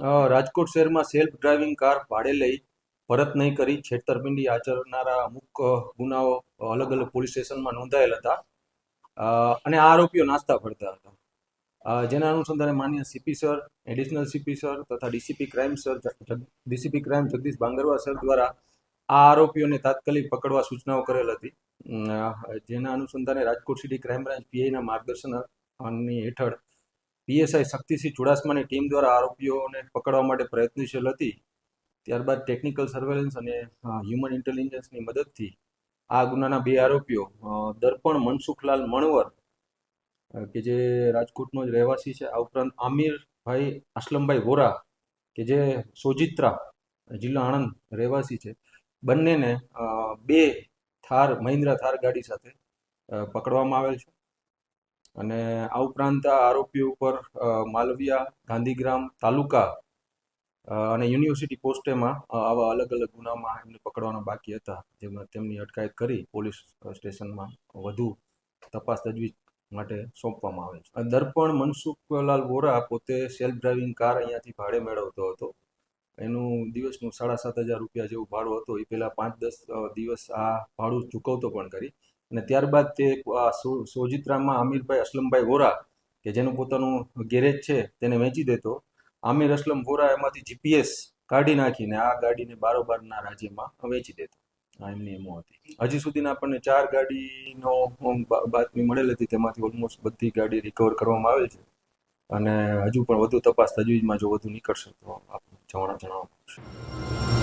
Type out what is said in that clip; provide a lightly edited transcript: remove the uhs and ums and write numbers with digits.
રાજકોટ શહેરમાં self driving car ભાડે લઈ પરત નહીં કરી છેતરપિંડી આચરનારા અમુક ગુનાઓ અલગ અલગ પોલીસ સ્ટેશનમાં નોંધાયેલ હતા અને આ આરોપીઓ નાસ્તા ફરતા હતા. જેના અનુસંધાને માન્ય CP sir, additional CP sir તથા DCP crime Jagdish Bangarwa sir દ્વારા આ આરોપીઓને તાત્કાલિક પકડવા સૂચનાઓ કરેલ હતી. જેના અનુસંધાને રાજકોટ સિટી ક્રાઇમ બ્રાન્ચ પીઆઈના માર્ગદર્શન હેઠળ પીએસઆઈ શક્તિસિંહ ચુડાસમાની ટીમ દ્વારા આરોપીઓને પકડવા માટે પ્રયત્નશીલ હતી. ત્યારબાદ ટેકનિકલ સર્વેલન્સ અને હ્યુમન ઇન્ટેલિજન્સની મદદથી આ ગુનાના બે આરોપીઓ દર્પણ મનસુખલાલ મણવર કે જે રાજકોટનો જ રહેવાસી છે, આ ઉપરાંત આમિરભાઈ અસલમભાઈ વોરા કે જે સોજિત્રા જિલ્લા આણંદ રહેવાસી છે, બંનેને બે મહિન્દ્રા થાર ગાડી સાથે પકડવામાં આવેલ છે. અને આ ઉપરાંત આ આરોપીઓ ઉપર માલવિયા, ગાંધીગ્રામ તાલુકા અને યુનિવર્સિટી પોસ્ટેમાં આવા અલગ અલગ ગુનામાં એમને પકડવાના બાકી હતા, જેમાં તેમની અટકાયત કરી પોલીસ સ્ટેશનમાં વધુ તપાસ તજવીજ માટે સોંપવામાં આવે છે. દર્પણ મનસુખલાલ વોરા પોતે સેલ્ફ ડ્રાઇવિંગ કાર અહીંયાથી ભાડે મેળવતો હતો. એનું દિવસનું 7,500 રૂપિયા જેવું ભાડું હતું. એ પહેલાં 5-10 દિવસ આ ભાડું ચૂકવતો પણ કરી અને ત્યારબાદ તે સોજિત્રામાં આમિરભાઈ અસલમભાઈ વોરા કે જેનું પોતાનું ગેરેજ છે તેને વેચી દેતો. આમિર અસલમ વોરા એમાંથી જીપીએસ કાઢી નાખીને આ ગાડીને બારોબારના રાજ્યમાં વેચી દેતો. આ એમની એમો હતી. હજી સુધીના આપણને 4 ગાડીનો બાતમી મળેલ હતી, તેમાંથી ઓલમોસ્ટ બધી ગાડી રિકવર કરવામાં આવેલ છે અને હજુ પણ વધુ તપાસ તજવીજમાં જો વધુ નીકળશે તો આપણે જણાવશું.